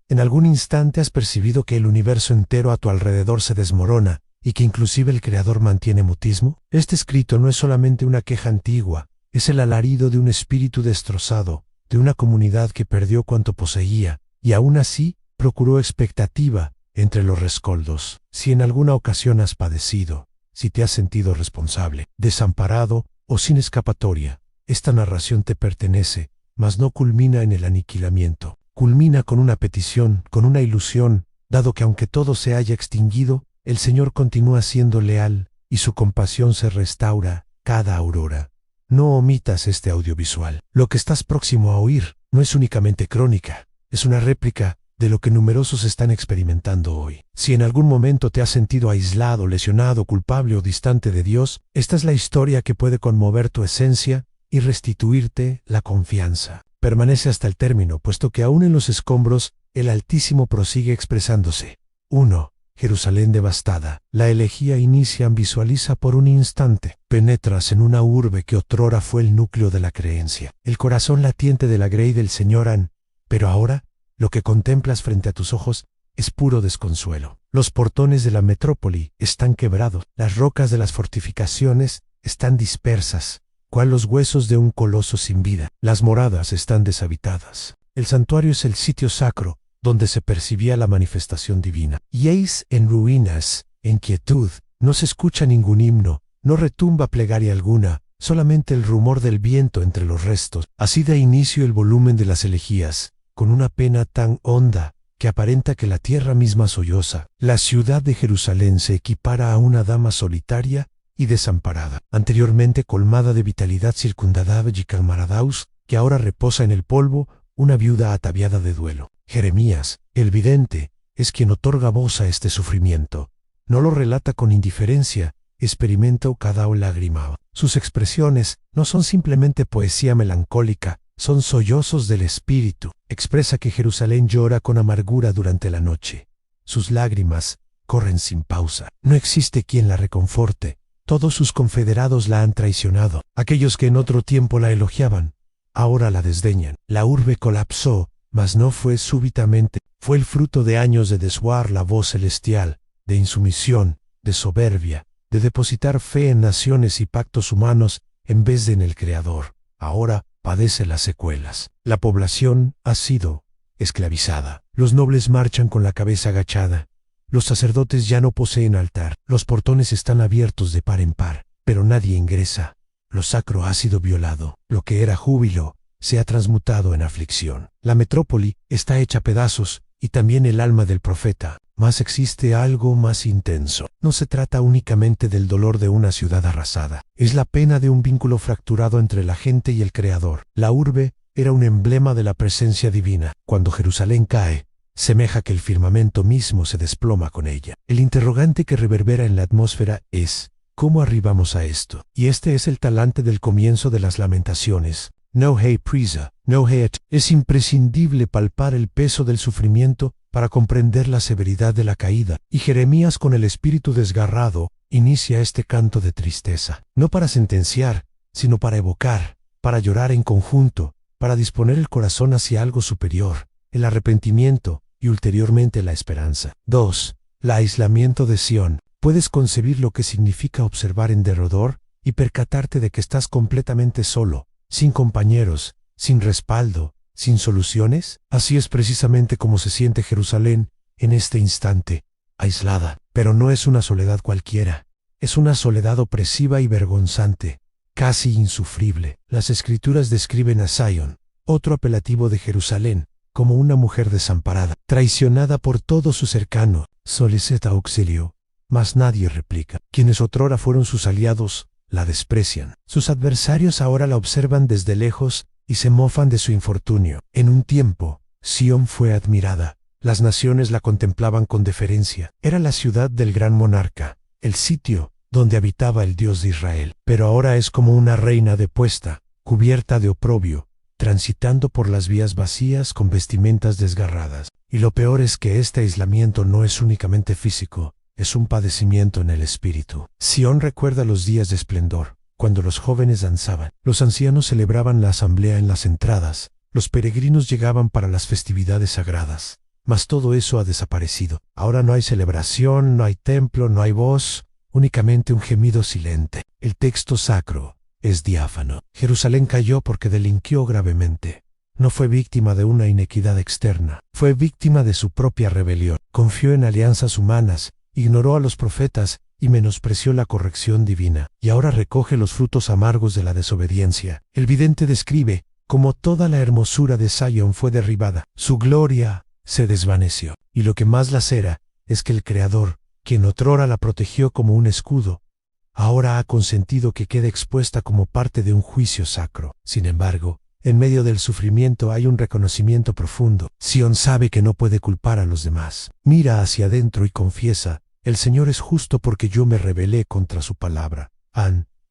¿En algún instante has percibido que el universo entero a tu alrededor se desmorona y que inclusive el Creador mantiene mutismo? Este escrito no es solamente una queja antigua, es el alarido de un espíritu destrozado, de una comunidad que perdió cuanto poseía, y aún así procuró expectativa entre los rescoldos. Si en alguna ocasión has padecido, si te has sentido responsable, desamparado o sin escapatoria, esta narración te pertenece, mas no culmina en el aniquilamiento. Culmina con una petición, con una ilusión, dado que aunque todo se haya extinguido, el Señor continúa siendo leal y su compasión se restaura cada aurora. No omitas este audiovisual. Lo que estás próximo a oír no es únicamente crónica, es una réplica de lo que numerosos están experimentando hoy. Si en algún momento te has sentido aislado, lesionado, culpable o distante de Dios, esta es la historia que puede conmover tu esencia y restituirte la confianza. Permanece hasta el término, puesto que aún en los escombros, el Altísimo prosigue expresándose. 1. Jerusalén devastada. La elegía inicia, visualiza por un instante. Penetras en una urbe que otrora fue el núcleo de la creencia. El corazón latiente de la grey del Señor han, pero ahora, lo que contemplas frente a tus ojos es puro desconsuelo. Los portones de la metrópoli están quebrados. Las rocas de las fortificaciones están dispersas, cual los huesos de un coloso sin vida. Las moradas están deshabitadas. El santuario es el sitio sacro, donde se percibía la manifestación divina. Y eis en ruinas, en quietud, no se escucha ningún himno, no retumba plegaria alguna, solamente el rumor del viento entre los restos. Así da inicio el volumen de las elegías, con una pena tan honda que aparenta que la tierra misma solloza. La ciudad de Jerusalén se equipara a una dama solitaria y desamparada, anteriormente colmada de vitalidad circundada y calmaradaus, que ahora reposa en el polvo, una viuda ataviada de duelo. Jeremías, el vidente, es quien otorga voz a este sufrimiento. No lo relata con indiferencia, experimenta cada lágrima. Sus expresiones no son simplemente poesía melancólica, son sollozos del espíritu. Expresa que Jerusalén llora con amargura durante la noche. Sus lágrimas corren sin pausa. No existe quien la reconforte. Todos sus confederados la han traicionado. Aquellos que en otro tiempo la elogiaban, ahora la desdeñan. La urbe colapsó, mas no fue súbitamente. Fue el fruto de años de desguar la voz celestial, de insumisión, de soberbia, de depositar fe en naciones y pactos humanos en vez de en el Creador. Ahora padece las secuelas. La población ha sido esclavizada. Los nobles marchan con la cabeza agachada. Los sacerdotes ya no poseen altar. Los portones están abiertos de par en par, pero nadie ingresa. Lo sacro ha sido violado. Lo que era júbilo se ha transmutado en aflicción. La metrópoli está hecha pedazos, y también el alma del profeta. Mas existe algo más intenso. No se trata únicamente del dolor de una ciudad arrasada. Es la pena de un vínculo fracturado entre la gente y el Creador. La urbe era un emblema de la presencia divina. Cuando Jerusalén cae, semeja que el firmamento mismo se desploma con ella. El interrogante que reverbera en la atmósfera es: ¿cómo arribamos a esto? Y este es el talante del comienzo de las lamentaciones. No hay prisa, no hay. Es imprescindible palpar el peso del sufrimiento para comprender la severidad de la caída, y Jeremías, con el espíritu desgarrado, inicia este canto de tristeza, no para sentenciar, sino para evocar, para llorar en conjunto, para disponer el corazón hacia algo superior, el arrepentimiento y ulteriormente la esperanza. 2. El aislamiento de Sión. ¿Puedes concebir lo que significa observar en derredor y percatarte de que estás completamente solo, sin compañeros, sin respaldo, sin soluciones? Así es precisamente como se siente Jerusalén en este instante, aislada. Pero no es una soledad cualquiera, es una soledad opresiva y vergonzante, casi insufrible. Las Escrituras describen a Sion, otro apelativo de Jerusalén, como una mujer desamparada, traicionada por todo su cercano. Solicita auxilio, mas nadie replica. Quienes otrora fueron sus aliados, la desprecian. Sus adversarios ahora la observan desde lejos y se mofan de su infortunio. En un tiempo, Sión fue admirada. Las naciones la contemplaban con deferencia. Era la ciudad del gran monarca, el sitio donde habitaba el Dios de Israel. Pero ahora es como una reina depuesta, cubierta de oprobio, transitando por las vías vacías con vestimentas desgarradas. Y lo peor es que este aislamiento no es únicamente físico, es un padecimiento en el espíritu. Sión recuerda los días de esplendor, cuando los jóvenes danzaban, los ancianos celebraban la asamblea en las entradas, los peregrinos llegaban para las festividades sagradas. mas todo eso ha desaparecido. Ahora no hay celebración, no hay templo, no hay voz, únicamente un gemido silente. El texto sacro es diáfano. Jerusalén cayó porque delinquió gravemente. No fue víctima de una inequidad externa, fue víctima de su propia rebelión. Confió en alianzas humanas, ignoró a los profetas y menospreció la corrección divina, y ahora recoge los frutos amargos de la desobediencia. El vidente describe cómo toda la hermosura de Sion fue derribada, su gloria se desvaneció, y lo que más lacera es que el Creador, quien otrora la protegió como un escudo, ahora ha consentido que quede expuesta como parte de un juicio sacro. Sin embargo, en medio del sufrimiento hay un reconocimiento profundo. Sion sabe que no puede culpar a los demás. Mira hacia adentro y confiesa: el Señor es justo porque yo me rebelé contra su palabra.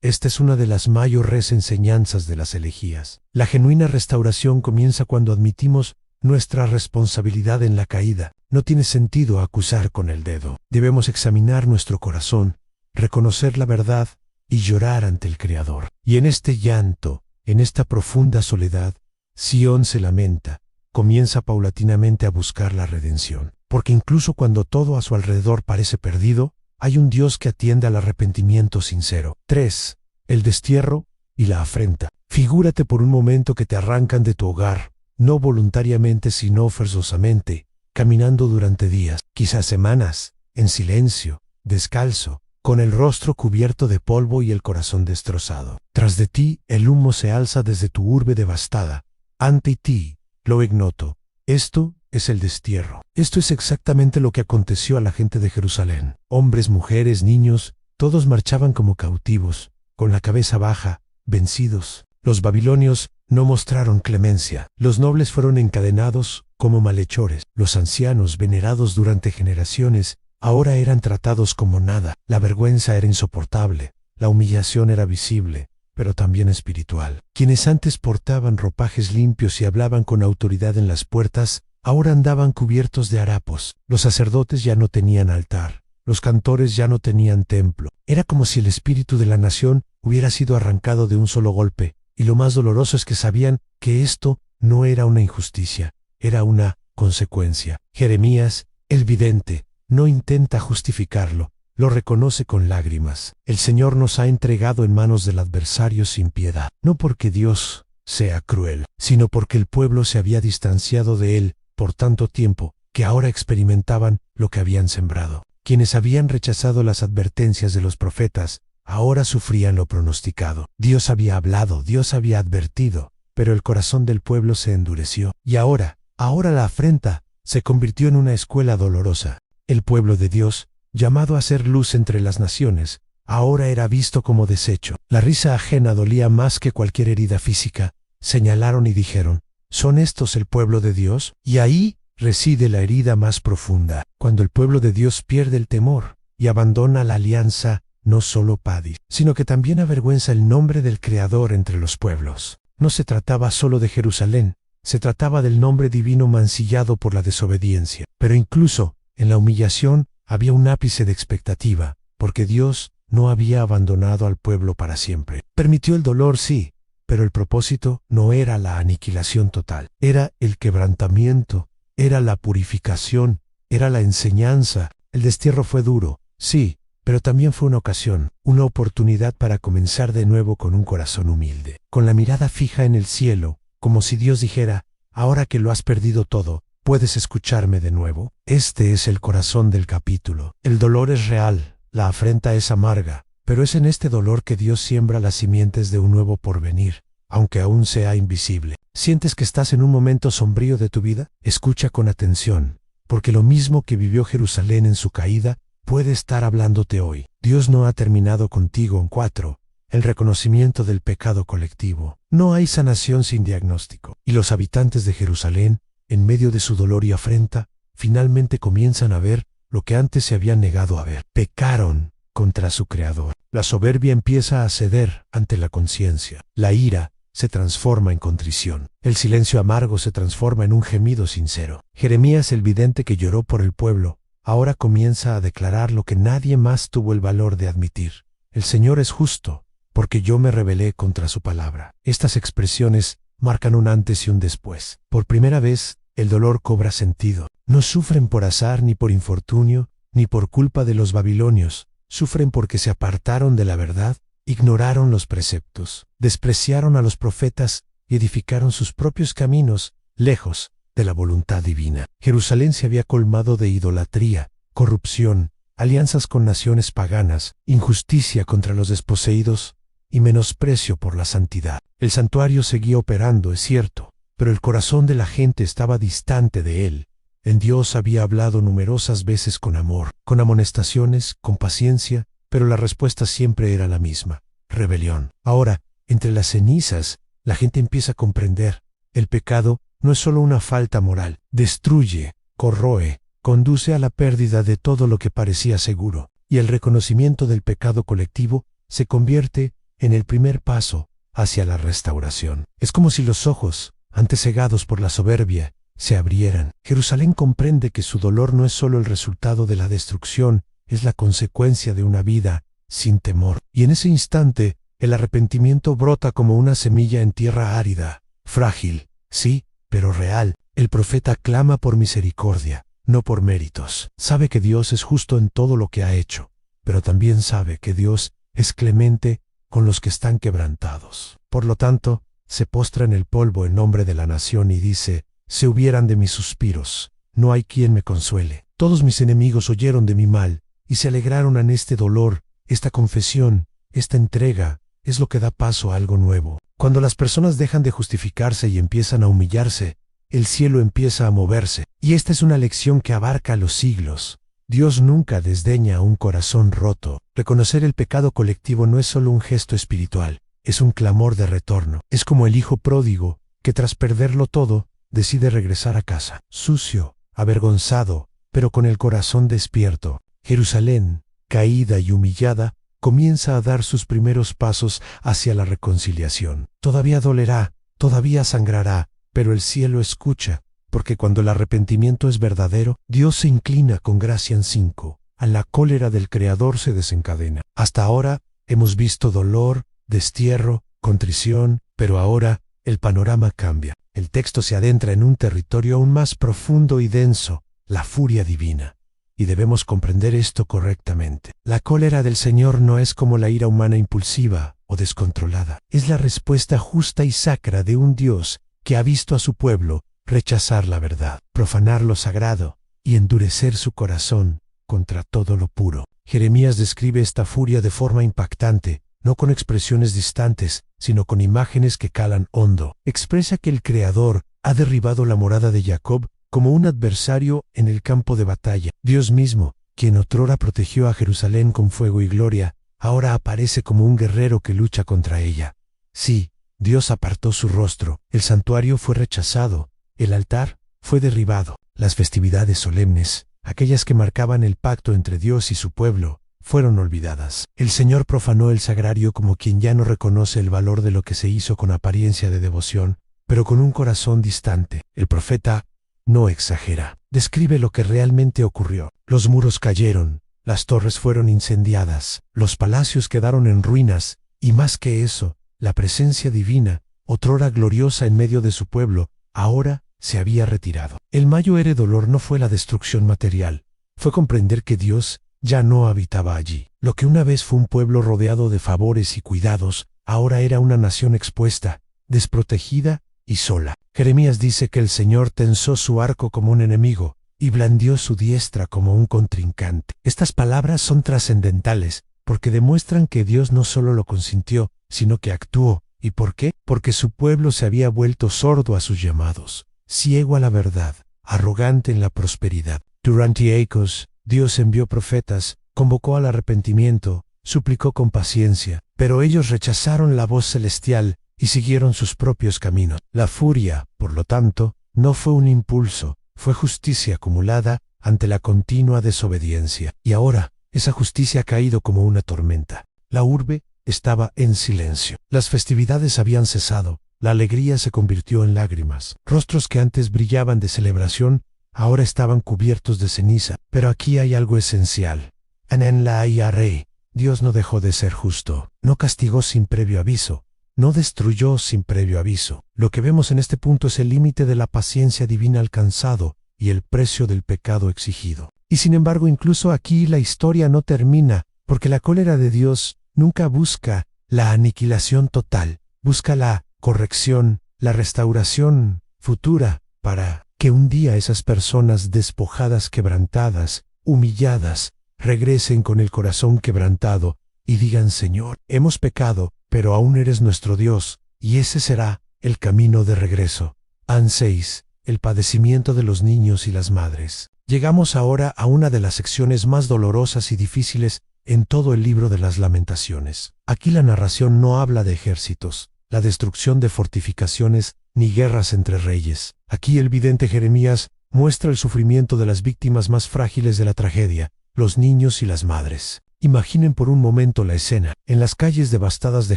Esta es una de las mayores enseñanzas de las herejías. La genuina restauración comienza cuando admitimos nuestra responsabilidad en la caída. No tiene sentido acusar con el dedo. Debemos examinar nuestro corazón, reconocer la verdad y llorar ante el Creador. Y en este llanto, en esta profunda soledad, Sion se lamenta, comienza paulatinamente a buscar la redención. Porque incluso cuando todo a su alrededor parece perdido, hay un Dios que atiende al arrepentimiento sincero. 3. El destierro y la afrenta. Figúrate por un momento que te arrancan de tu hogar, no voluntariamente sino forzosamente, caminando durante días, quizás semanas, en silencio, descalzo, con el rostro cubierto de polvo y el corazón destrozado. Tras de ti, el humo se alza desde tu urbe devastada. Ante ti, lo ignoto. Esto es el destierro. Esto es exactamente lo que aconteció a la gente de Jerusalén. Hombres, mujeres, niños, todos marchaban como cautivos, con la cabeza baja, vencidos. Los babilonios no mostraron clemencia. Los nobles fueron encadenados como malhechores. Los ancianos, venerados durante generaciones, ahora eran tratados como nada. La vergüenza era insoportable, la humillación era visible, pero también espiritual. Quienes antes portaban ropajes limpios y hablaban con autoridad en las puertas, ahora andaban cubiertos de harapos. Los sacerdotes ya no tenían altar, los cantores ya no tenían templo. Era como si el espíritu de la nación hubiera sido arrancado de un solo golpe, y lo más doloroso es que sabían que esto no era una injusticia, era una consecuencia. Jeremías, el vidente, no intenta justificarlo, lo reconoce con lágrimas. El Señor nos ha entregado en manos del adversario sin piedad, no porque Dios sea cruel, sino porque el pueblo se había distanciado de él por tanto tiempo, que ahora experimentaban lo que habían sembrado. Quienes habían rechazado las advertencias de los profetas, ahora sufrían lo pronosticado. Dios había hablado, Dios había advertido, pero el corazón del pueblo se endureció. Y ahora la afrenta se convirtió en una escuela dolorosa. El pueblo de Dios, llamado a ser luz entre las naciones, ahora era visto como desecho. La risa ajena dolía más que cualquier herida física. Señalaron y dijeron: ¿son estos el pueblo de Dios? Y ahí reside la herida más profunda. Cuando el pueblo de Dios pierde el temor y abandona la alianza, no solo Padis, sino que también avergüenza el nombre del Creador entre los pueblos. No se trataba solo de Jerusalén, se trataba del nombre divino mancillado por la desobediencia. Pero incluso en la humillación había un ápice de expectativa, porque Dios no había abandonado al pueblo para siempre. Permitió el dolor, sí, pero el propósito no era la aniquilación total. Era el quebrantamiento, era la purificación, era la enseñanza. El destierro fue duro, sí, pero también fue una ocasión, una oportunidad para comenzar de nuevo con un corazón humilde, con la mirada fija en el cielo, como si Dios dijera: ahora que lo has perdido todo, ¿puedes escucharme de nuevo? Este es el corazón del capítulo. El dolor es real, la afrenta es amarga, pero es en este dolor que Dios siembra las simientes de un nuevo porvenir, aunque aún sea invisible. ¿Sientes que estás en un momento sombrío de tu vida? Escucha con atención, porque lo mismo que vivió Jerusalén en su caída, puede estar hablándote hoy. Dios no ha terminado contigo. En 4. El reconocimiento del pecado colectivo. No hay sanación sin diagnóstico. Y los habitantes de Jerusalén, en medio de su dolor y afrenta, finalmente comienzan a ver lo que antes se habían negado a ver. Pecaron contra su Creador. La soberbia empieza a ceder ante la conciencia. La ira se transforma en contrición. El silencio amargo se transforma en un gemido sincero. Jeremías, el vidente que lloró por el pueblo, ahora comienza a declarar lo que nadie más tuvo el valor de admitir. El Señor es justo, porque yo me rebelé contra su palabra. Estas expresiones marcan un antes y un después. Por primera vez, el dolor cobra sentido. No sufren por azar ni por infortunio, ni por culpa de los babilonios, sufren porque se apartaron de la verdad, ignoraron los preceptos, despreciaron a los profetas y edificaron sus propios caminos, lejos de la voluntad divina. Jerusalén se había colmado de idolatría, corrupción, alianzas con naciones paganas, injusticia contra los desposeídos y menosprecio por la santidad. El santuario seguía operando, es cierto, pero el corazón de la gente estaba distante de él. En Dios había hablado numerosas veces con amor, con amonestaciones, con paciencia, pero la respuesta siempre era la misma: rebelión. Ahora, entre las cenizas, la gente empieza a comprender: el pecado no es solo una falta moral, destruye, corroe, conduce a la pérdida de todo lo que parecía seguro, y el reconocimiento del pecado colectivo se convierte en el primer paso hacia la restauración. Es como si los ojos, antes cegados por la soberbia, se abrieran. Jerusalén comprende que su dolor no es solo el resultado de la destrucción, es la consecuencia de una vida sin temor. Y en ese instante, el arrepentimiento brota como una semilla en tierra árida, frágil, sí, pero real. El profeta clama por misericordia, no por méritos. Sabe que Dios es justo en todo lo que ha hecho, pero también sabe que Dios es clemente con los que están quebrantados. Por lo tanto, se postra en el polvo en nombre de la nación y dice: se hubieran de mis suspiros, no hay quien me consuele. Todos mis enemigos oyeron de mi mal y se alegraron en este dolor. Esta confesión, esta entrega, es lo que da paso a algo nuevo. Cuando las personas dejan de justificarse y empiezan a humillarse, el cielo empieza a moverse. Y esta es una lección que abarca los siglos. Dios nunca desdeña a un corazón roto. Reconocer el pecado colectivo no es solo un gesto espiritual, es un clamor de retorno. Es como el hijo pródigo, que tras perderlo todo, decide regresar a casa, sucio, avergonzado, pero con el corazón despierto. Jerusalén, caída y humillada, comienza a dar sus primeros pasos hacia la reconciliación. Todavía dolerá, todavía sangrará, pero el cielo escucha, porque cuando el arrepentimiento es verdadero, Dios se inclina con gracia en 5. A la cólera del Creador se desencadena. Hasta ahora hemos visto dolor, destierro, contrición, pero ahora el panorama cambia. El texto se adentra en un territorio aún más profundo y denso, la furia divina. Y debemos comprender esto correctamente. La cólera del Señor no es como la ira humana impulsiva o descontrolada. Es la respuesta justa y sacra de un Dios que ha visto a su pueblo rechazar la verdad, profanar lo sagrado y endurecer su corazón contra todo lo puro. Jeremías describe esta furia de forma impactante, no con expresiones distantes, sino con imágenes que calan hondo. Expresa que el Creador ha derribado la morada de Jacob como un adversario en el campo de batalla. Dios mismo, quien otrora protegió a Jerusalén con fuego y gloria, ahora aparece como un guerrero que lucha contra ella. Sí, Dios apartó su rostro, el santuario fue rechazado, el altar fue derribado. Las festividades solemnes, aquellas que marcaban el pacto entre Dios y su pueblo, fueron olvidadas. El Señor profanó el sagrario como quien ya no reconoce el valor de lo que se hizo con apariencia de devoción, pero con un corazón distante. El profeta no exagera. Describe lo que realmente ocurrió. Los muros cayeron, las torres fueron incendiadas, los palacios quedaron en ruinas, y más que eso, la presencia divina, otrora gloriosa en medio de su pueblo, ahora se había retirado. El mayor dolor no fue la destrucción material, fue comprender que Dios ya no habitaba allí. Lo que una vez fue un pueblo rodeado de favores y cuidados, ahora era una nación expuesta, desprotegida y sola. Jeremías dice que el Señor tensó su arco como un enemigo y blandió su diestra como un contrincante. Estas palabras son trascendentales porque demuestran que Dios no solo lo consintió, sino que actuó. ¿Y por qué? Porque su pueblo se había vuelto sordo a sus llamados, ciego a la verdad, arrogante en la prosperidad. Durante años, Dios envió profetas, convocó al arrepentimiento, suplicó con paciencia, pero ellos rechazaron la voz celestial y siguieron sus propios caminos. La furia, por lo tanto, no fue un impulso, fue justicia acumulada ante la continua desobediencia. Y ahora, esa justicia ha caído como una tormenta. La urbe estaba en silencio. Las festividades habían cesado, la alegría se convirtió en lágrimas. Rostros que antes brillaban de celebración, ahora estaban cubiertos de ceniza. Pero aquí hay algo esencial. En la IRA, Dios no dejó de ser justo, no castigó sin previo aviso, no destruyó sin previo aviso. Lo que vemos en este punto es el límite de la paciencia divina alcanzado y el precio del pecado exigido. Y sin embargo, incluso aquí la historia no termina, porque la cólera de Dios nunca busca la aniquilación total, busca la corrección, la restauración futura, para que un día esas personas despojadas, quebrantadas, humilladas, regresen con el corazón quebrantado y digan: Señor, hemos pecado, pero aún eres nuestro Dios, y ese será el camino de regreso. An 6. El padecimiento de los niños y las madres. Llegamos ahora a una de las secciones más dolorosas y difíciles en todo el libro de las Lamentaciones. Aquí la narración no habla de ejércitos, la destrucción de fortificaciones, ni guerras entre reyes. Aquí el vidente Jeremías muestra el sufrimiento de las víctimas más frágiles de la tragedia, los niños y las madres. Imaginen por un momento la escena. En las calles devastadas de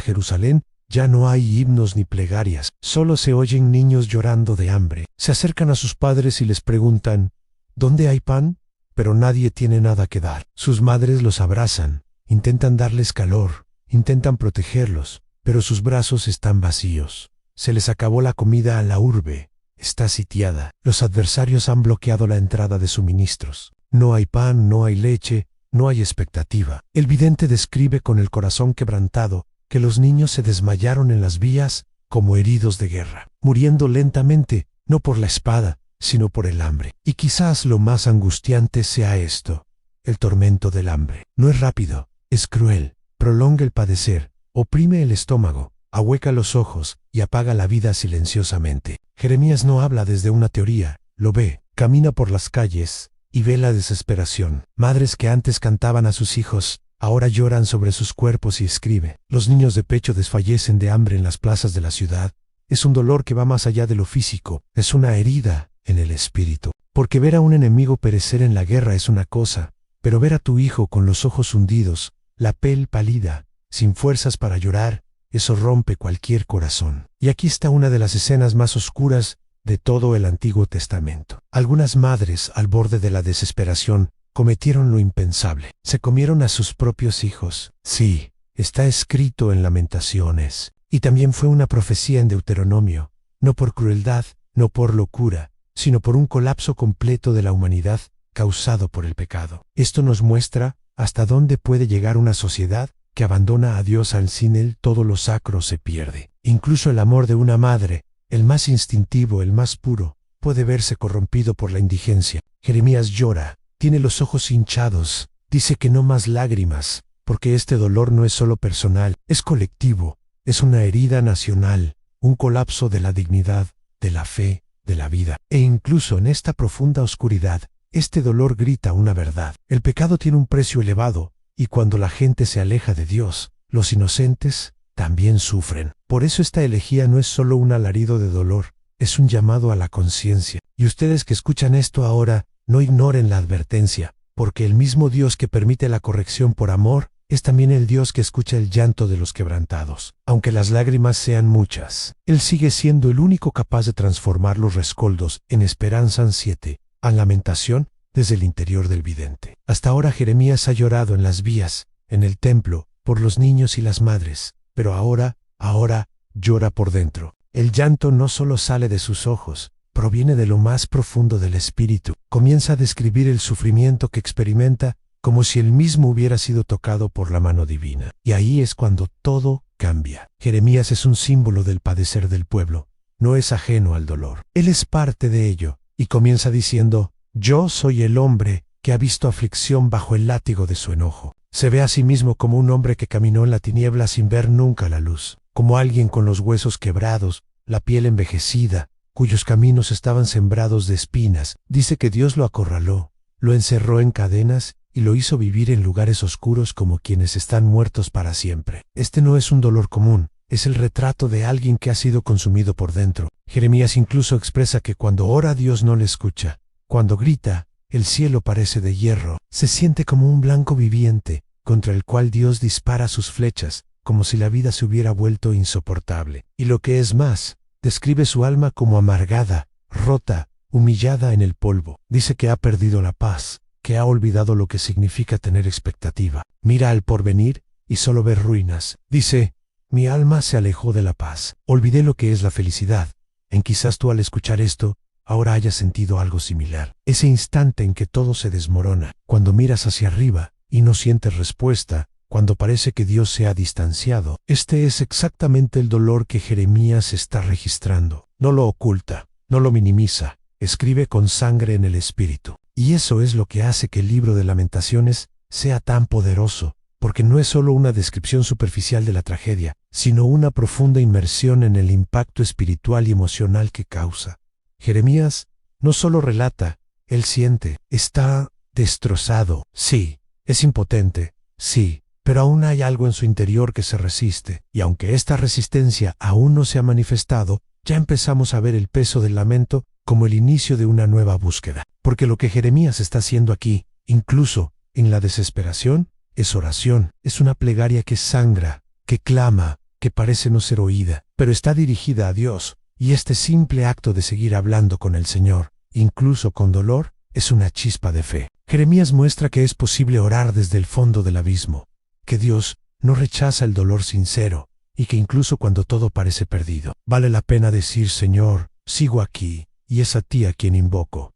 Jerusalén ya no hay himnos ni plegarias, solo se oyen niños llorando de hambre. Se acercan a sus padres y les preguntan: ¿dónde hay pan? Pero nadie tiene nada que dar. Sus madres los abrazan, intentan darles calor, intentan protegerlos, pero sus brazos están vacíos. Se les acabó la comida a la urbe, está sitiada. Los adversarios han bloqueado la entrada de suministros. No hay pan, no hay leche, no hay expectativa. El vidente describe con el corazón quebrantado que los niños se desmayaron en las vías como heridos de guerra, muriendo lentamente, no por la espada, sino por el hambre. Y quizás lo más angustiante sea esto: el tormento del hambre. No es rápido, es cruel, prolonga el padecer, oprime el estómago, ahueca los ojos y apaga la vida silenciosamente. Jeremías no habla desde una teoría, lo ve, camina por las calles y ve la desesperación. Madres que antes cantaban a sus hijos, ahora lloran sobre sus cuerpos y escribe. Los niños de pecho desfallecen de hambre en las plazas de la ciudad. Es un dolor que va más allá de lo físico, es una herida en el espíritu. Porque ver a un enemigo perecer en la guerra es una cosa, pero ver a tu hijo con los ojos hundidos, la piel pálida, sin fuerzas para llorar, eso rompe cualquier corazón. Y aquí está una de las escenas más oscuras de todo el Antiguo Testamento. Algunas madres, al borde de la desesperación, cometieron lo impensable. Se comieron a sus propios hijos. Sí, está escrito en Lamentaciones. Y también fue una profecía en Deuteronomio, no por crueldad, no por locura, sino por un colapso completo de la humanidad causado por el pecado. Esto nos muestra hasta dónde puede llegar una sociedad que abandona a Dios. Sin Él todo lo sacro se pierde. Incluso el amor de una madre, el más instintivo, el más puro, puede verse corrompido por la indigencia. Jeremías llora, tiene los ojos hinchados, dice que no más lágrimas, porque este dolor no es solo personal, es colectivo, es una herida nacional, un colapso de la dignidad, de la fe, de la vida. E incluso en esta profunda oscuridad, este dolor grita una verdad. El pecado tiene un precio elevado, y cuando la gente se aleja de Dios, los inocentes también sufren. Por eso esta elegía no es solo un alarido de dolor, es un llamado a la conciencia. Y ustedes que escuchan esto ahora, no ignoren la advertencia, porque el mismo Dios que permite la corrección por amor, es también el Dios que escucha el llanto de los quebrantados. Aunque las lágrimas sean muchas, Él sigue siendo el único capaz de transformar los rescoldos en esperanza. 7. A lamentación desde el interior del vidente. Hasta ahora Jeremías ha llorado en las vías, en el templo, por los niños y las madres, pero ahora llora por dentro. El llanto no solo sale de sus ojos, proviene de lo más profundo del espíritu. Comienza a describir el sufrimiento que experimenta como si él mismo hubiera sido tocado por la mano divina. Y ahí es cuando todo cambia. Jeremías es un símbolo del padecer del pueblo, no es ajeno al dolor. Él es parte de ello, y comienza diciendo: yo soy el hombre que ha visto aflicción bajo el látigo de su enojo. Se ve a sí mismo como un hombre que caminó en la tiniebla sin ver nunca la luz, como alguien con los huesos quebrados, la piel envejecida, cuyos caminos estaban sembrados de espinas. Dice que Dios lo acorraló, lo encerró en cadenas y lo hizo vivir en lugares oscuros como quienes están muertos para siempre. Este no es un dolor común, es el retrato de alguien que ha sido consumido por dentro. Jeremías incluso expresa que cuando ora Dios no le escucha. Cuando grita, el cielo parece de hierro. Se siente como un blanco viviente, contra el cual Dios dispara sus flechas, como si la vida se hubiera vuelto insoportable. Y lo que es más, describe su alma como amargada, rota, humillada en el polvo. Dice que ha perdido la paz, que ha olvidado lo que significa tener expectativa. Mira al porvenir y solo ve ruinas. Dice: mi alma se alejó de la paz. Olvidé lo que es la felicidad. Quizás tú al escuchar esto, ahora hayas sentido algo similar. Ese instante en que todo se desmorona, cuando miras hacia arriba y no sientes respuesta, cuando parece que Dios se ha distanciado. Este es exactamente el dolor que Jeremías está registrando. No lo oculta, no lo minimiza, escribe con sangre en el espíritu. Y eso es lo que hace que el libro de Lamentaciones sea tan poderoso, porque no es solo una descripción superficial de la tragedia, sino una profunda inmersión en el impacto espiritual y emocional que causa. Jeremías no solo relata, él siente, está destrozado, sí, es impotente, sí, pero aún hay algo en su interior que se resiste, y aunque esta resistencia aún no se ha manifestado, ya empezamos a ver el peso del lamento como el inicio de una nueva búsqueda. Porque lo que Jeremías está haciendo aquí, incluso en la desesperación, es oración, es una plegaria que sangra, que clama, que parece no ser oída, pero está dirigida a Dios, y este simple acto de seguir hablando con el Señor, incluso con dolor, es una chispa de fe. Jeremías muestra que es posible orar desde el fondo del abismo, que Dios no rechaza el dolor sincero, y que incluso cuando todo parece perdido, vale la pena decir: Señor, sigo aquí, y es a ti a quien invoco.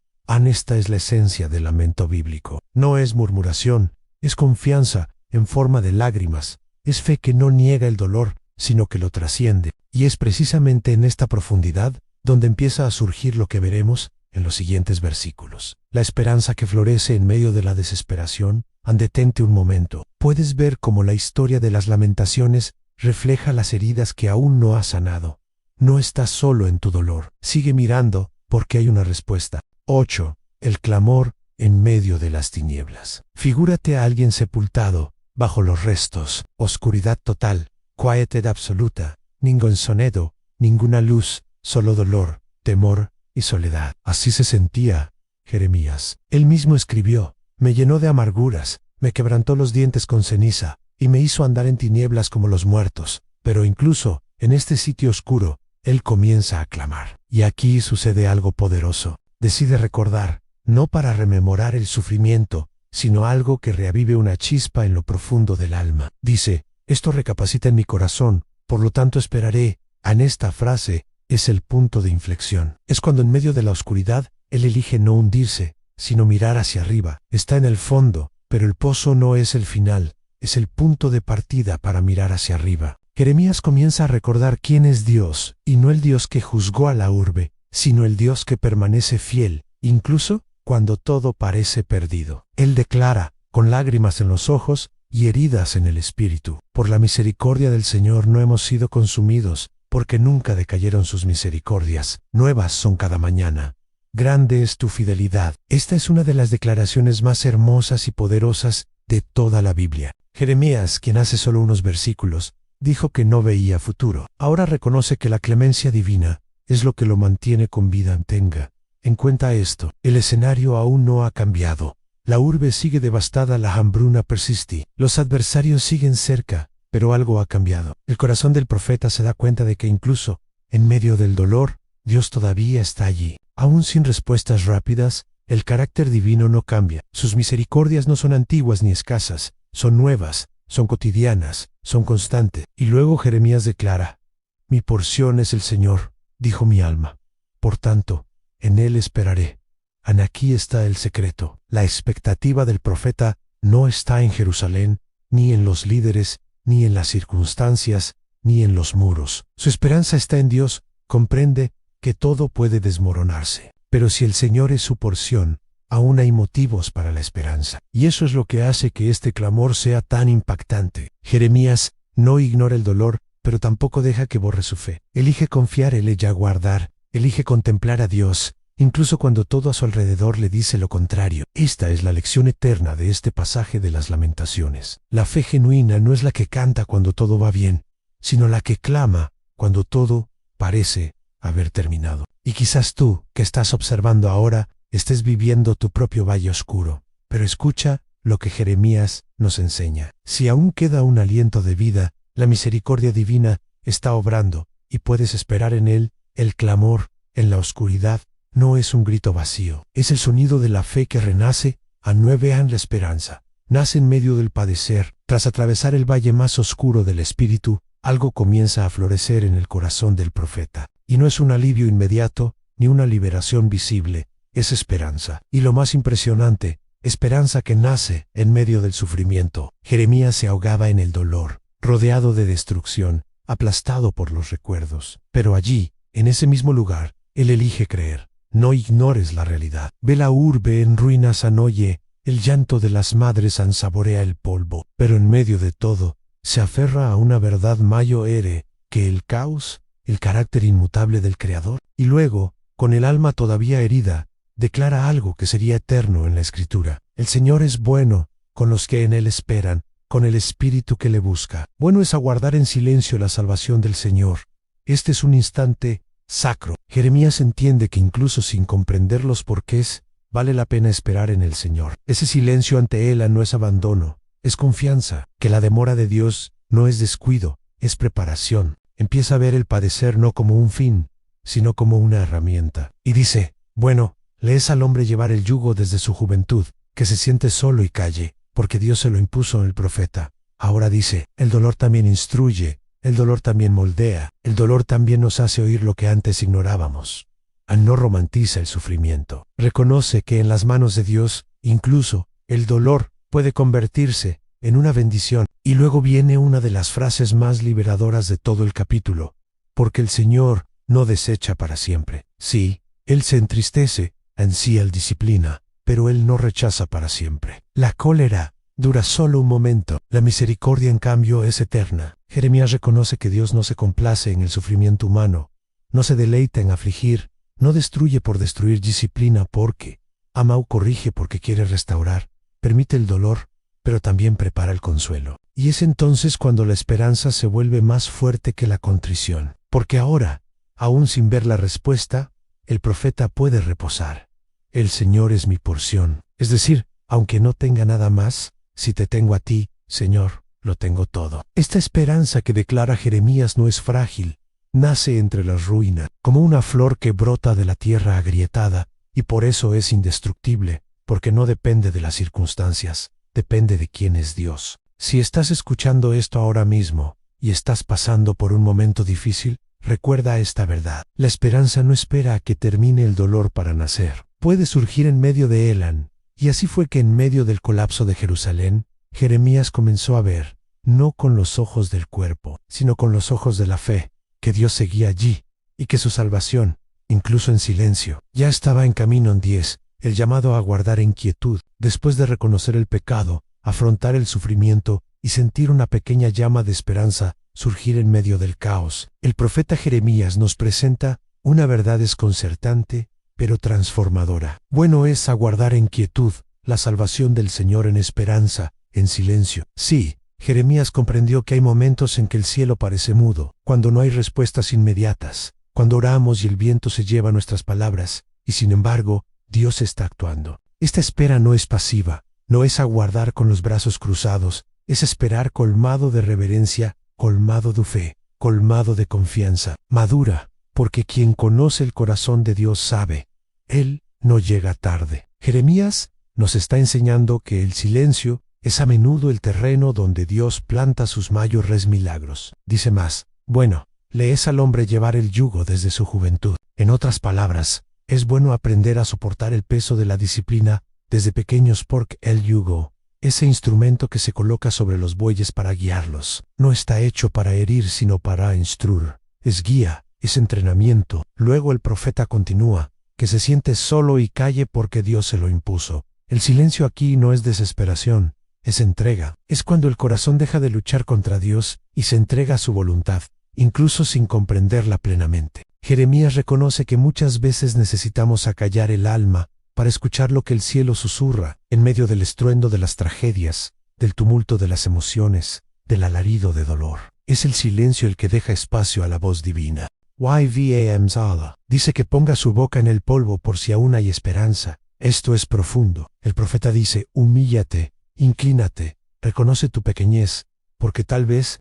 Esta es la esencia del lamento bíblico. No es murmuración, es confianza en forma de lágrimas, es fe que no niega el dolor, sino que lo trasciende, y es precisamente en esta profundidad donde empieza a surgir lo que veremos en los siguientes versículos. La esperanza que florece en medio de la desesperación. Detente un momento. Puedes ver cómo la historia de las Lamentaciones refleja las heridas que aún no has sanado. No estás solo en tu dolor. Sigue mirando, porque hay una respuesta. 8. El clamor en medio de las tinieblas. Figúrate a alguien sepultado bajo los restos. Oscuridad total, quietud absoluta, ningún sonido, ninguna luz, solo dolor, temor y soledad. Así se sentía Jeremías. Él mismo escribió: me llenó de amarguras, me quebrantó los dientes con ceniza, y me hizo andar en tinieblas como los muertos. Pero incluso en este sitio oscuro, él comienza a clamar. Y aquí sucede algo poderoso. Decide recordar, no para rememorar el sufrimiento, sino algo que reavive una chispa en lo profundo del alma. Dice: esto recapacita en mi corazón, por lo tanto esperaré. En esta frase es el punto de inflexión. Es cuando en medio de la oscuridad, él elige no hundirse, sino mirar hacia arriba. Está en el fondo, pero el pozo no es el final, es el punto de partida para mirar hacia arriba. Jeremías comienza a recordar quién es Dios, y no el Dios que juzgó a la urbe, sino el Dios que permanece fiel, incluso cuando todo parece perdido. Él declara, con lágrimas en los ojos y heridas en el espíritu: por la misericordia del Señor no hemos sido consumidos, porque nunca decayeron sus misericordias, nuevas son cada mañana. Grande es tu fidelidad. Esta es una de las declaraciones más hermosas y poderosas de toda la Biblia. Jeremías, quien hace solo unos versículos, dijo que no veía futuro. Ahora reconoce que la clemencia divina es lo que lo mantiene con vida. Tenga en cuenta esto: el escenario aún no ha cambiado. La urbe sigue devastada, la hambruna persiste. Los adversarios siguen cerca, pero algo ha cambiado. El corazón del profeta se da cuenta de que incluso en medio del dolor, Dios todavía está allí. Aún sin respuestas rápidas, el carácter divino no cambia. Sus misericordias no son antiguas ni escasas, son nuevas, son cotidianas, son constantes. Y luego Jeremías declara: mi porción es el Señor, dijo mi alma. Por tanto, en Él esperaré. Aquí está el secreto. La expectativa del profeta no está en Jerusalén, ni en los líderes, ni en las circunstancias, ni en los muros. Su esperanza está en Dios. Comprende que todo puede desmoronarse. Pero si el Señor es su porción, aún hay motivos para la esperanza. Y eso es lo que hace que este clamor sea tan impactante. Jeremías no ignora el dolor, pero tampoco deja que borre su fe. Elige confiar en ella, guardar, elige contemplar a Dios, incluso cuando todo a su alrededor le dice lo contrario. Esta es la lección eterna de este pasaje de las Lamentaciones. La fe genuina no es la que canta cuando todo va bien, sino la que clama cuando todo parece haber terminado. Y quizás tú, que estás observando ahora, estés viviendo tu propio valle oscuro. Pero escucha lo que Jeremías nos enseña. Si aún queda un aliento de vida, la misericordia divina está obrando, y puedes esperar en él. El clamor en la oscuridad no es un grito vacío, es el sonido de la fe que renace. Vean la esperanza. Nace en medio del padecer. Tras atravesar el valle más oscuro del espíritu, algo comienza a florecer en el corazón del profeta. Y no es un alivio inmediato, ni una liberación visible, es esperanza. Y lo más impresionante, esperanza que nace en medio del sufrimiento. Jeremías se ahogaba en el dolor, rodeado de destrucción, aplastado por los recuerdos. Pero allí, en ese mismo lugar, él elige creer. No ignores la realidad. Ve la urbe en ruinas anoye, el llanto de las madres ansaborea el polvo. Pero en medio de todo, se aferra a una verdad mayo ere, que el caos, el carácter inmutable del Creador. Y luego, con el alma todavía herida, declara algo que sería eterno en la Escritura. El Señor es bueno con los que en Él esperan, con el espíritu que le busca. Bueno es aguardar en silencio la salvación del Señor. Este es un instante sacro. Jeremías entiende que incluso sin comprender los porqués, vale la pena esperar en el Señor. Ese silencio ante Él no es abandono, es confianza, que la demora de Dios no es descuido, es preparación. Empieza a ver el padecer no como un fin, sino como una herramienta. Y dice, bueno, le es al hombre llevar el yugo desde su juventud, que se siente solo y calle, porque Dios se lo impuso en el profeta. Ahora dice, el dolor también instruye, el dolor también moldea, el dolor también nos hace oír lo que antes ignorábamos. No romantiza el sufrimiento. Reconoce que en las manos de Dios, incluso, el dolor puede convertirse en una bendición. Y luego viene una de las frases más liberadoras de todo el capítulo. Porque el Señor no desecha para siempre. Sí, Él se entristece, ansía el disciplina, pero Él no rechaza para siempre. La cólera dura solo un momento, la misericordia en cambio es eterna. Jeremías reconoce que Dios no se complace en el sufrimiento humano, no se deleita en afligir, no destruye por destruir, disciplina porque ama o corrige porque quiere restaurar, permite el dolor, pero también prepara el consuelo. Y es entonces cuando la esperanza se vuelve más fuerte que la contrición, porque ahora, aún sin ver la respuesta, el profeta puede reposar. El Señor es mi porción, es decir, aunque no tenga nada más, si te tengo a ti, Señor, lo tengo todo. Esta esperanza que declara Jeremías no es frágil, nace entre las ruinas, como una flor que brota de la tierra agrietada, y por eso es indestructible, porque no depende de las circunstancias, depende de quién es Dios. Si estás escuchando esto ahora mismo, y estás pasando por un momento difícil, recuerda esta verdad. La esperanza no espera a que termine el dolor para nacer. Puede surgir en medio de Elan, y así fue que en medio del colapso de Jerusalén, Jeremías comenzó a ver, no con los ojos del cuerpo, sino con los ojos de la fe, que Dios seguía allí, y que su salvación, incluso en silencio, ya estaba en camino. En 10, el llamado a guardar en quietud, después de reconocer el pecado, afrontar el sufrimiento y sentir una pequeña llama de esperanza surgir en medio del caos. El profeta Jeremías nos presenta una verdad desconcertante, pero transformadora. Bueno es aguardar en quietud la salvación del Señor en esperanza, en silencio. Sí, Jeremías comprendió que hay momentos en que el cielo parece mudo, cuando no hay respuestas inmediatas, cuando oramos y el viento se lleva nuestras palabras, y sin embargo, Dios está actuando. Esta espera no es pasiva, no es aguardar con los brazos cruzados, es esperar colmado de reverencia, colmado de fe, colmado de confianza, madura, porque quien conoce el corazón de Dios sabe, Él no llega tarde. Jeremías nos está enseñando que el silencio es a menudo el terreno donde Dios planta sus mayores milagros. Dice más, bueno, le es al hombre llevar el yugo desde su juventud. En otras palabras, es bueno aprender a soportar el peso de la disciplina desde pequeños porque el yugo, ese instrumento que se coloca sobre los bueyes para guiarlos, no está hecho para herir sino para instruir. Es guía, es entrenamiento. Luego el profeta continúa, que se siente solo y calle porque Dios se lo impuso. El silencio aquí no es desesperación, es entrega. Es cuando el corazón deja de luchar contra Dios y se entrega a su voluntad, incluso sin comprenderla plenamente. Jeremías reconoce que muchas veces necesitamos acallar el alma para escuchar lo que el cielo susurra en medio del estruendo de las tragedias, del tumulto de las emociones, del alarido de dolor. Es el silencio el que deja espacio a la voz divina. YVAM Zala dice que ponga su boca en el polvo por si aún hay esperanza. Esto es profundo. El profeta dice, humíllate, inclínate, reconoce tu pequeñez, porque tal vez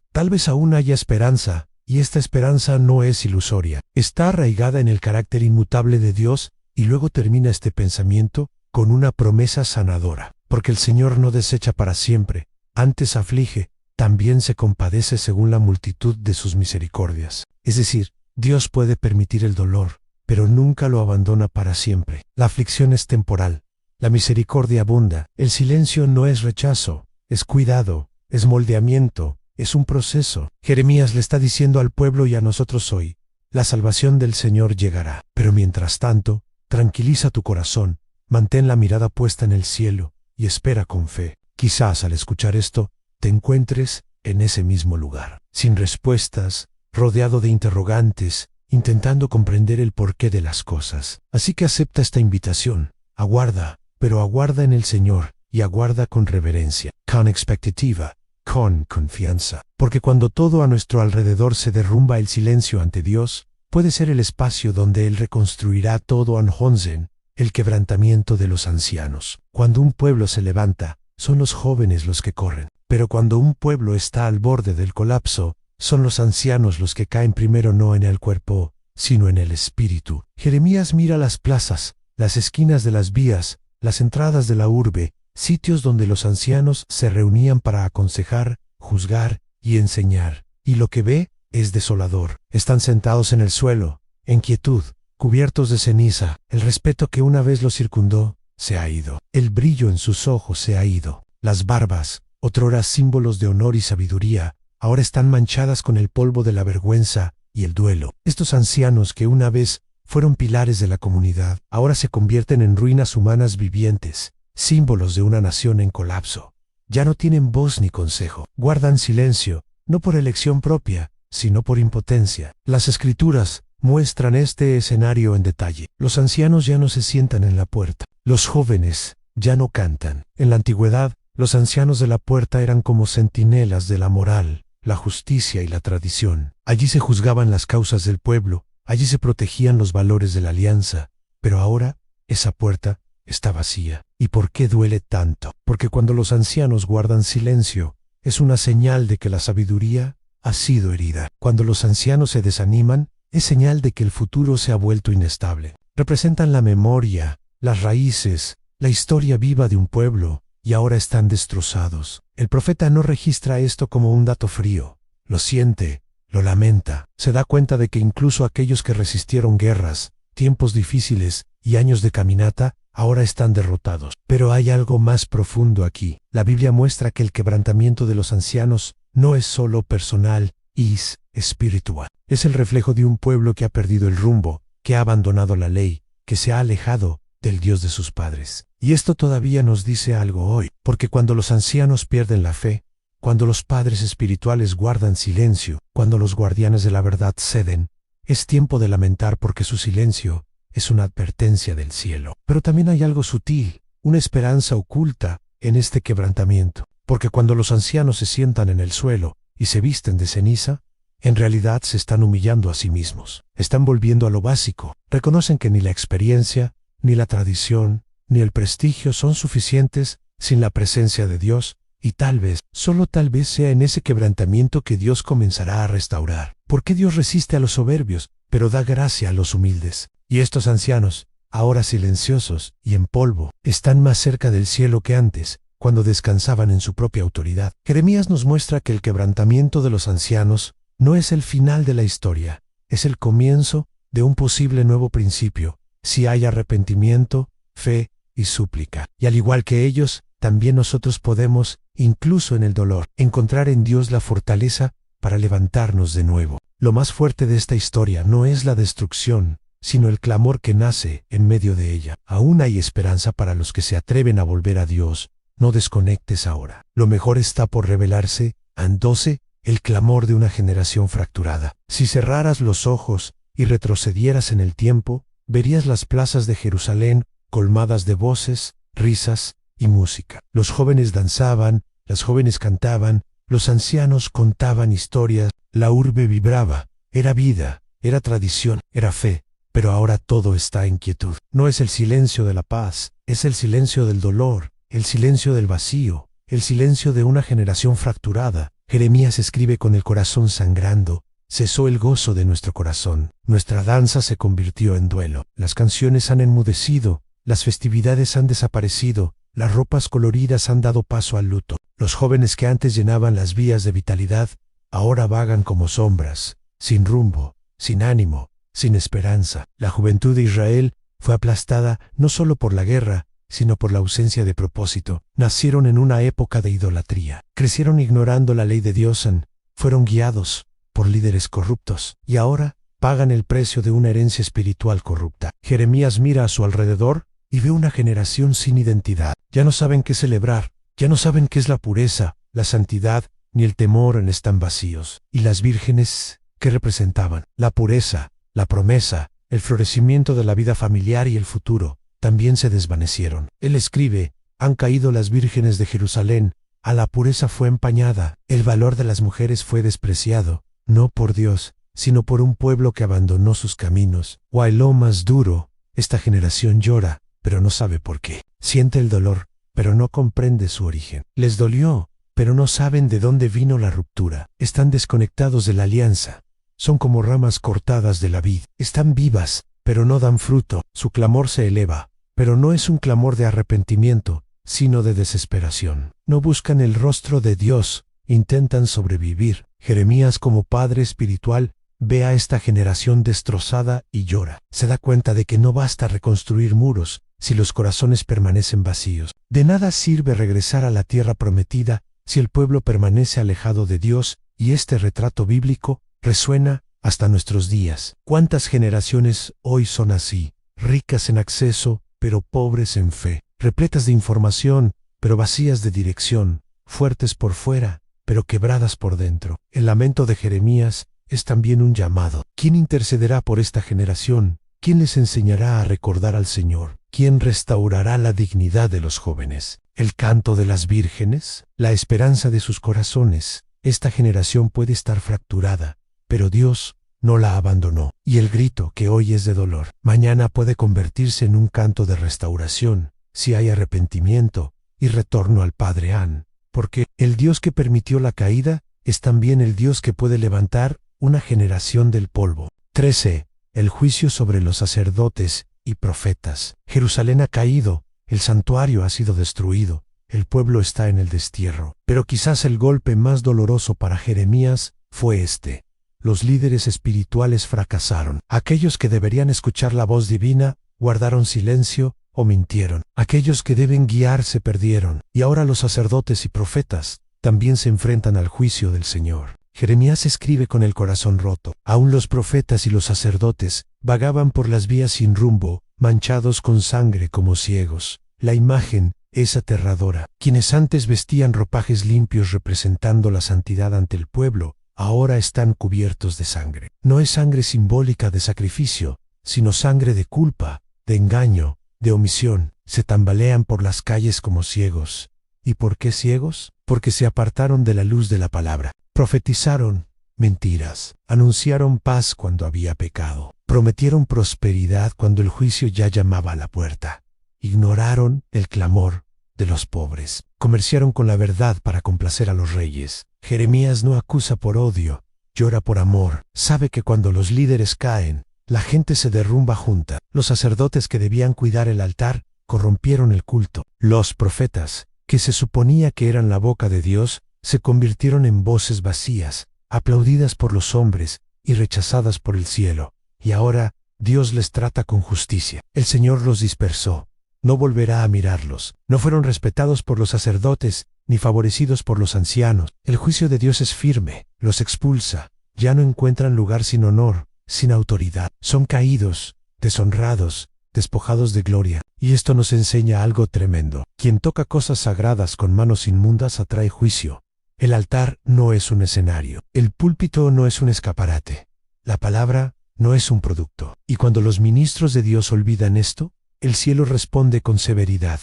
aún haya esperanza, y esta esperanza no es ilusoria. Está arraigada en el carácter inmutable de Dios, y luego termina este pensamiento con una promesa sanadora, porque el Señor no desecha para siempre, antes aflige, también se compadece según la multitud de sus misericordias. Es decir, Dios puede permitir el dolor, pero nunca lo abandona para siempre. La aflicción es temporal, la misericordia abunda, el silencio no es rechazo, es cuidado, es moldeamiento, es un proceso. Jeremías le está diciendo al pueblo y a nosotros hoy, la salvación del Señor llegará. Pero mientras tanto, tranquiliza tu corazón, mantén la mirada puesta en el cielo y espera con fe. Quizás al escuchar esto, te encuentres en ese mismo lugar, sin respuestas, rodeado de interrogantes, intentando comprender el porqué de las cosas. Así que acepta esta invitación, aguarda, pero aguarda en el Señor y aguarda con reverencia, con expectativa, con confianza. Porque cuando todo a nuestro alrededor se derrumba, el silencio ante Dios puede ser el espacio donde Él reconstruirá todo. Anjonsen, el quebrantamiento de los ancianos. Cuando un pueblo se levanta, son los jóvenes los que corren. Pero cuando un pueblo está al borde del colapso, son los ancianos los que caen primero, no en el cuerpo, sino en el espíritu. Jeremías mira las plazas, las esquinas de las vías, las entradas de la urbe, sitios donde los ancianos se reunían para aconsejar, juzgar y enseñar. Y lo que ve es desolador. Están sentados en el suelo, en quietud, cubiertos de ceniza. El respeto que una vez los circundó se ha ido. El brillo en sus ojos se ha ido. Las barbas, otrora símbolos de honor y sabiduría, ahora están manchadas con el polvo de la vergüenza y el duelo. Estos ancianos que una vez fueron pilares de la comunidad, ahora se convierten en ruinas humanas vivientes, símbolos de una nación en colapso. Ya no tienen voz ni consejo. Guardan silencio, no por elección propia, sino por impotencia. Las Escrituras muestran este escenario en detalle. Los ancianos ya no se sientan en la puerta. Los jóvenes ya no cantan. En la antigüedad, los ancianos de la puerta eran como centinelas de la moral, la justicia y la tradición. Allí se juzgaban las causas del pueblo, allí se protegían los valores de la alianza. Pero ahora, esa puerta está vacía. ¿Y por qué duele tanto? Porque cuando los ancianos guardan silencio, es una señal de que la sabiduría ha sido herida. Cuando los ancianos se desaniman, es señal de que el futuro se ha vuelto inestable. Representan la memoria, las raíces, la historia viva de un pueblo, y ahora están destrozados. El profeta no registra esto como un dato frío. Lo siente, lo lamenta. Se da cuenta de que incluso aquellos que resistieron guerras, tiempos difíciles y años de caminata, ahora están derrotados. Pero hay algo más profundo aquí. La Biblia muestra que el quebrantamiento de los ancianos no es solo personal, es espiritual. Es el reflejo de un pueblo que ha perdido el rumbo, que ha abandonado la ley, que se ha alejado del Dios de sus padres. Y esto todavía nos dice algo hoy, porque cuando los ancianos pierden la fe, cuando los padres espirituales guardan silencio, cuando los guardianes de la verdad ceden, es tiempo de lamentar, porque su silencio es una advertencia del cielo. Pero también hay algo sutil, una esperanza oculta en este quebrantamiento, porque cuando los ancianos se sientan en el suelo y se visten de ceniza, en realidad se están humillando a sí mismos. Están volviendo a lo básico. Reconocen que ni la experiencia, ni la tradición, ni el prestigio son suficientes sin la presencia de Dios, y tal vez, solo tal vez sea en ese quebrantamiento que Dios comenzará a restaurar. Porque Dios resiste a los soberbios, pero da gracia a los humildes. Y estos ancianos, ahora silenciosos y en polvo, están más cerca del cielo que antes, cuando descansaban en su propia autoridad. Jeremías nos muestra que el quebrantamiento de los ancianos no es el final de la historia, es el comienzo de un posible nuevo principio, si hay arrepentimiento, fe y súplica. Y al igual que ellos, también nosotros podemos, incluso en el dolor, encontrar en Dios la fortaleza para levantarnos de nuevo. Lo más fuerte de esta historia no es la destrucción, sino el clamor que nace en medio de ella. Aún hay esperanza para los que se atreven a volver a Dios. No desconectes ahora. Lo mejor está por revelarse. Andose el clamor de una generación fracturada. Si cerraras los ojos y retrocedieras en el tiempo, verías las plazas de Jerusalén colmadas de voces, risas y música. Los jóvenes danzaban, las jóvenes cantaban, los ancianos contaban historias, la urbe vibraba. Era vida, era tradición, era fe. Pero ahora todo está en quietud. No es el silencio de la paz, es el silencio del dolor, el silencio del vacío, el silencio de una generación fracturada. Jeremías escribe con el corazón sangrando. Cesó el gozo de nuestro corazón. Nuestra danza se convirtió en duelo. Las canciones han enmudecido, las festividades han desaparecido, las ropas coloridas han dado paso al luto. Los jóvenes que antes llenaban las vías de vitalidad, ahora vagan como sombras, sin rumbo, sin ánimo, sin esperanza. La juventud de Israel fue aplastada no solo por la guerra, sino por la ausencia de propósito. Nacieron en una época de idolatría. Crecieron ignorando la ley de Dios. Fueron guiados por líderes corruptos. Y ahora pagan el precio de una herencia espiritual corrupta. Jeremías mira a su alrededor y ve una generación sin identidad. Ya no saben qué celebrar. Ya no saben qué es la pureza, la santidad, ni el temor. Están vacíos. Y las vírgenes, ¿qué representaban? La pureza, la promesa, el florecimiento de la vida familiar y el futuro, también se desvanecieron. Él escribe: han caído las vírgenes de Jerusalén, a la pureza fue empañada, el valor de las mujeres fue despreciado, no por Dios, sino por un pueblo que abandonó sus caminos. O lo más duro, esta generación llora, pero no sabe por qué. Siente el dolor, pero no comprende su origen. Les dolió, pero no saben de dónde vino la ruptura. Están desconectados de la alianza. Son como ramas cortadas de la vid. Están vivas, pero no dan fruto. Su clamor se eleva, pero no es un clamor de arrepentimiento, sino de desesperación. No buscan el rostro de Dios, intentan sobrevivir. Jeremías, como padre espiritual, ve a esta generación destrozada y llora. Se da cuenta de que no basta reconstruir muros si los corazones permanecen vacíos. De nada sirve regresar a la tierra prometida si el pueblo permanece alejado de Dios, y este retrato bíblico resuena hasta nuestros días. ¿Cuántas generaciones hoy son así? Ricas en acceso, pero pobres en fe. Repletas de información, pero vacías de dirección. Fuertes por fuera, pero quebradas por dentro. El lamento de Jeremías es también un llamado. ¿Quién intercederá por esta generación? ¿Quién les enseñará a recordar al Señor? ¿Quién restaurará la dignidad de los jóvenes? ¿El canto de las vírgenes? La esperanza de sus corazones. Esta generación puede estar fracturada, pero Dios no la abandonó. Y el grito que hoy es de dolor, mañana puede convertirse en un canto de restauración, si hay arrepentimiento y retorno al Padre Han. Porque el Dios que permitió la caída es también el Dios que puede levantar una generación del polvo. 13. El juicio sobre los sacerdotes y profetas. Jerusalén ha caído, el santuario ha sido destruido, el pueblo está en el destierro. Pero quizás el golpe más doloroso para Jeremías fue este. Los líderes espirituales fracasaron. Aquellos que deberían escuchar la voz divina guardaron silencio o mintieron. Aquellos que deben guiar se perdieron. Y ahora los sacerdotes y profetas también se enfrentan al juicio del Señor. Jeremías escribe con el corazón roto. Aún los profetas y los sacerdotes vagaban por las vías sin rumbo, manchados con sangre como ciegos. La imagen es aterradora. Quienes antes vestían ropajes limpios representando la santidad ante el pueblo, ahora están cubiertos de sangre. No es sangre simbólica de sacrificio, sino sangre de culpa, de engaño, de omisión. Se tambalean por las calles como ciegos. ¿Y por qué ciegos? Porque se apartaron de la luz de la palabra. Profetizaron mentiras. Anunciaron paz cuando había pecado. Prometieron prosperidad cuando el juicio ya llamaba a la puerta. Ignoraron el clamor de los pobres. Comerciaron con la verdad para complacer a los reyes. Jeremías no acusa por odio, llora por amor. Sabe que cuando los líderes caen, la gente se derrumba junta. Los sacerdotes que debían cuidar el altar corrompieron el culto. Los profetas, que se suponía que eran la boca de Dios, se convirtieron en voces vacías, aplaudidas por los hombres y rechazadas por el cielo. Y ahora Dios les trata con justicia. El Señor los dispersó. No volverá a mirarlos. No fueron respetados por los sacerdotes, ni favorecidos por los ancianos. El juicio de Dios es firme, los expulsa. Ya no encuentran lugar sin honor, sin autoridad. Son caídos, deshonrados, despojados de gloria. Y esto nos enseña algo tremendo. Quien toca cosas sagradas con manos inmundas atrae juicio. El altar no es un escenario. El púlpito no es un escaparate. La palabra no es un producto. Y cuando los ministros de Dios olvidan esto, el cielo responde con severidad.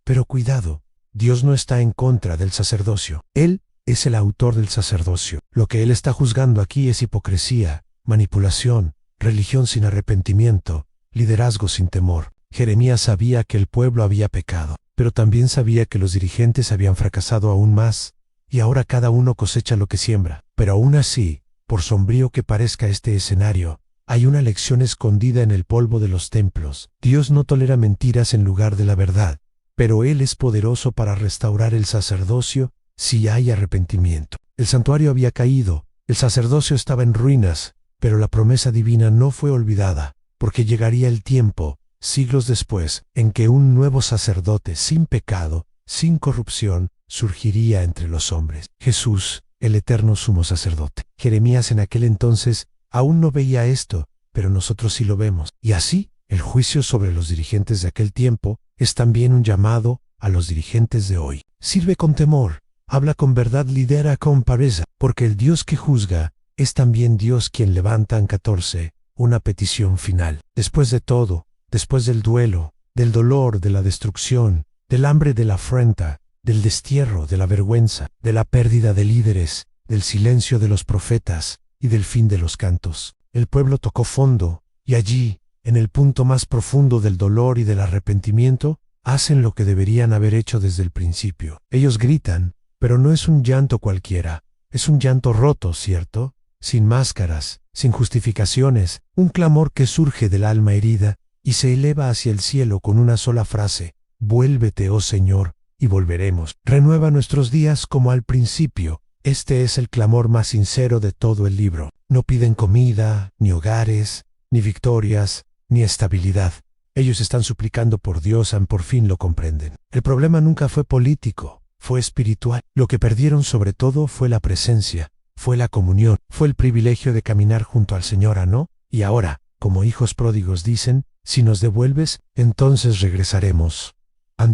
Pero cuidado, Dios no está en contra del sacerdocio. Él es el autor del sacerdocio. Lo que Él está juzgando aquí es hipocresía, manipulación, religión sin arrepentimiento, liderazgo sin temor. Jeremías sabía que el pueblo había pecado, pero también sabía que los dirigentes habían fracasado aún más, y ahora cada uno cosecha lo que siembra. Pero aún así, por sombrío que parezca este escenario, hay una lección escondida en el polvo de los templos. Dios no tolera mentiras en lugar de la verdad, pero Él es poderoso para restaurar el sacerdocio si hay arrepentimiento. El santuario había caído, el sacerdocio estaba en ruinas, Pero la promesa divina no fue olvidada, porque llegaría el tiempo, siglos después, en que un nuevo sacerdote sin pecado, sin corrupción, surgiría entre los hombres. Jesús, el eterno sumo sacerdote. Jeremías en aquel entonces aún no veía esto, pero nosotros sí lo vemos. Y así, el juicio sobre los dirigentes de aquel tiempo es también un llamado a los dirigentes de hoy. Sirve con temor, habla con verdad, lidera con pureza, porque el Dios que juzga es también Dios quien levanta en 14 una petición final. Después de todo, después del duelo, del dolor, de la destrucción, del hambre, de la afrenta, del destierro, de la vergüenza, de la pérdida de líderes, del silencio de los profetas y del fin de los cantos, el pueblo tocó fondo, y allí, en el punto más profundo del dolor y del arrepentimiento, hacen lo que deberían haber hecho desde el principio. Ellos gritan, pero no es un llanto cualquiera, es un llanto roto, ¿cierto? Sin máscaras, sin justificaciones, un clamor que surge del alma herida y se eleva hacia el cielo con una sola frase: vuélvete, oh Señor, y volveremos. Renueva nuestros días como al principio. Este es el clamor más sincero de todo el libro. No piden comida, ni hogares, ni victorias, ni estabilidad. Ellos están suplicando por Dios, por fin lo comprenden. El problema nunca fue político, fue espiritual. Lo que perdieron sobre todo fue la presencia, fue la comunión, fue el privilegio de caminar junto al Señor, ¿no? Y ahora, como hijos pródigos dicen, si nos devuelves, entonces regresaremos.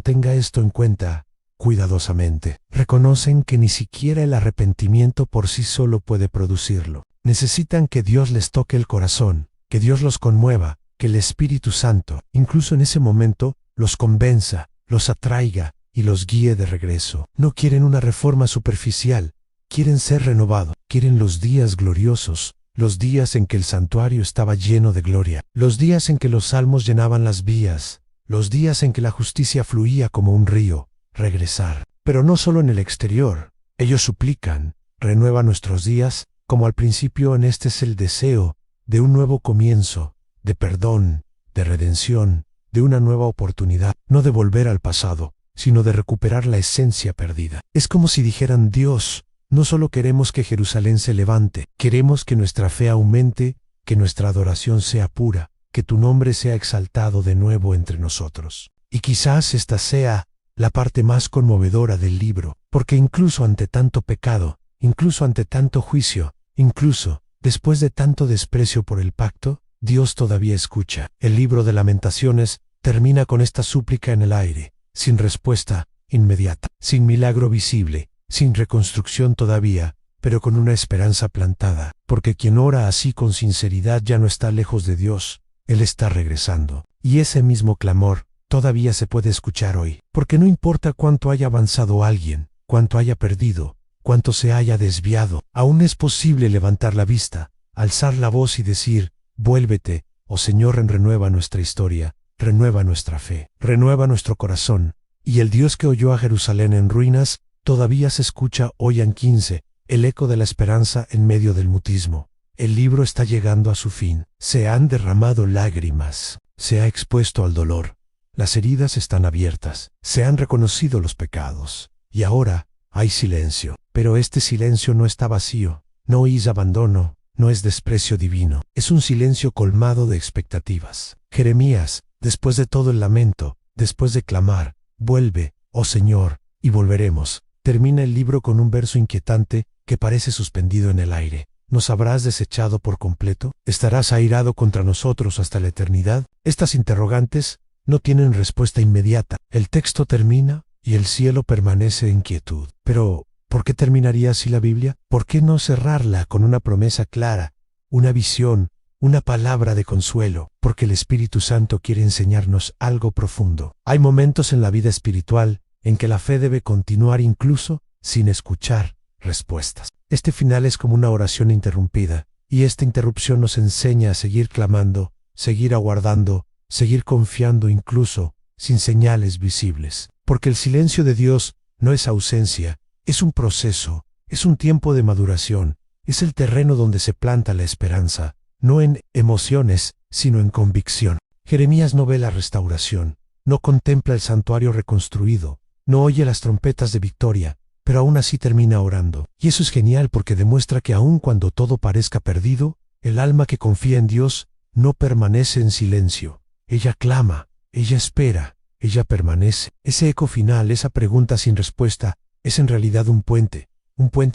Tenga esto en cuenta cuidadosamente. Reconocen que ni siquiera el arrepentimiento por sí solo puede producirlo. Necesitan que Dios les toque el corazón, que Dios los conmueva, que el Espíritu Santo, incluso en ese momento, los convenza, los atraiga y los guíe de regreso. No quieren una reforma superficial, quieren ser renovados, quieren los días gloriosos, los días en que el santuario estaba lleno de gloria, los días en que los salmos llenaban las vías, los días en que la justicia fluía como un río. Regresar. Pero no solo en el exterior. Ellos suplican, renueva nuestros días, como al principio. En este es el deseo de un nuevo comienzo, de perdón, de redención, de una nueva oportunidad, no de volver al pasado, sino de recuperar la esencia perdida. Es como si dijeran: Dios, no solo queremos que Jerusalén se levante, queremos que nuestra fe aumente, que nuestra adoración sea pura, que tu nombre sea exaltado de nuevo entre nosotros. Y quizás esta sea la parte más conmovedora del libro, porque incluso ante tanto pecado, incluso ante tanto juicio, incluso después de tanto desprecio por el pacto, Dios todavía escucha. El libro de Lamentaciones termina con esta súplica en el aire, sin respuesta inmediata, sin milagro visible, sin reconstrucción todavía, pero con una esperanza plantada, porque quien ora así con sinceridad ya no está lejos de Dios, Él está regresando. Y ese mismo clamor todavía se puede escuchar hoy, porque no importa cuánto haya avanzado alguien, cuánto haya perdido, cuánto se haya desviado, aún es posible levantar la vista, alzar la voz y decir: vuélvete, oh Señor, renueva nuestra historia, renueva nuestra fe, renueva nuestro corazón. Y el Dios que oyó a Jerusalén en ruinas, todavía se escucha hoy en 15, el eco de la esperanza en medio del mutismo. El libro está llegando a su fin, se han derramado lágrimas, se ha expuesto al dolor. Las heridas están abiertas, se han reconocido los pecados, y ahora hay silencio. Pero este silencio no está vacío, no es abandono, no es desprecio divino, es un silencio colmado de expectativas. Jeremías, después de todo el lamento, después de clamar: vuelve, oh Señor, y volveremos, termina el libro con un verso inquietante que parece suspendido en el aire. ¿Nos habrás desechado por completo? ¿Estarás airado contra nosotros hasta la eternidad? Estas interrogantes no tienen respuesta inmediata. El texto termina y el cielo permanece en quietud. Pero, ¿por qué terminaría así la Biblia? ¿Por qué no cerrarla con una promesa clara, una visión, una palabra de consuelo? Porque el Espíritu Santo quiere enseñarnos algo profundo. Hay momentos en la vida espiritual en que la fe debe continuar incluso sin escuchar respuestas. Este final es como una oración interrumpida, y esta interrupción nos enseña a seguir clamando, seguir aguardando, seguir confiando incluso sin señales visibles. Porque el silencio de Dios no es ausencia, es un proceso, es un tiempo de maduración, es el terreno donde se planta la esperanza, no en emociones, sino en convicción. Jeremías no ve la restauración, no contempla el santuario reconstruido, no oye las trompetas de victoria, pero aún así termina orando. Y eso es genial porque demuestra que aun cuando todo parezca perdido, El alma que confía en Dios no permanece en silencio. Ella clama, ella espera, ella permanece. Ese eco final, esa pregunta sin respuesta, es en realidad un puente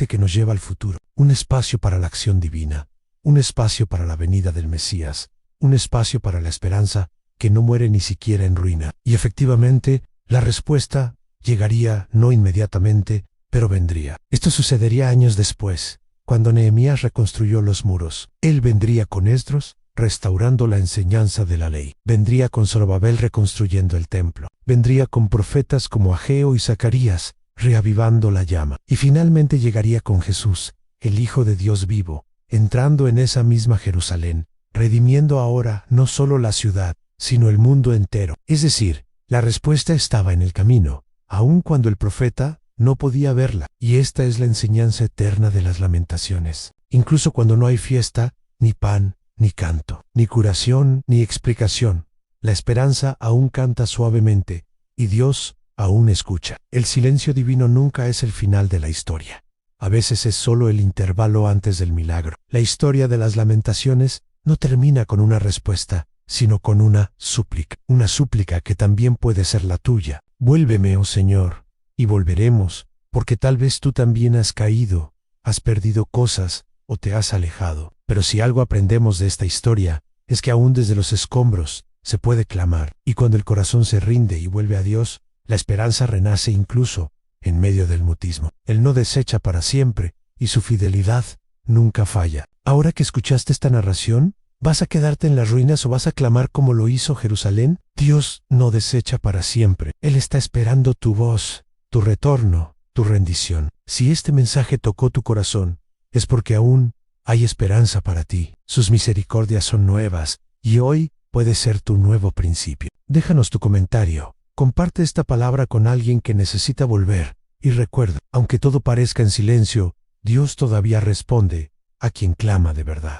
que nos lleva al futuro, un espacio para la acción divina, un espacio para la venida del Mesías, un espacio para la esperanza que no muere ni siquiera en ruina. Y efectivamente, la respuesta llegaría no inmediatamente, pero vendría. Esto sucedería años después, cuando Nehemías reconstruyó los muros. Él vendría con Esdras, restaurando la enseñanza de la ley. Vendría con Zorobabel reconstruyendo el templo. Vendría con profetas como Ageo y Zacarías, reavivando la llama. Y finalmente llegaría con Jesús, el Hijo de Dios vivo, entrando en esa misma Jerusalén, redimiendo ahora no solo la ciudad, sino el mundo entero. Es decir, la respuesta estaba en el camino, aun cuando el profeta no podía verla. Y esta es la enseñanza eterna de las lamentaciones. Incluso cuando no hay fiesta, ni pan, ni canto, ni curación, ni explicación, la esperanza aún canta suavemente, y Dios aún escucha. El silencio divino nunca es el final de la historia. A veces es solo el intervalo antes del milagro. La historia de las lamentaciones no termina con una respuesta, sino con una súplica que también puede ser la tuya. Vuélveme, oh Señor, y volveremos, porque tal vez tú también has caído, has perdido cosas, o te has alejado. Pero si algo aprendemos de esta historia, es que aún desde los escombros se puede clamar, y cuando el corazón se rinde y vuelve a Dios, la esperanza renace incluso en medio del mutismo. Él no desecha para siempre, y su fidelidad nunca falla. Ahora que escuchaste esta narración, ¿vas a quedarte en las ruinas o vas a clamar como lo hizo Jerusalén? Dios no desecha para siempre. Él está esperando tu voz, tu retorno, tu rendición. Si este mensaje tocó tu corazón, es porque aún hay esperanza para ti. Sus misericordias son nuevas, y hoy puede ser tu nuevo principio. Déjanos tu comentario. Comparte esta palabra con alguien que necesita volver. Y recuerda, aunque todo parezca en silencio, Dios todavía responde a quien clama de verdad.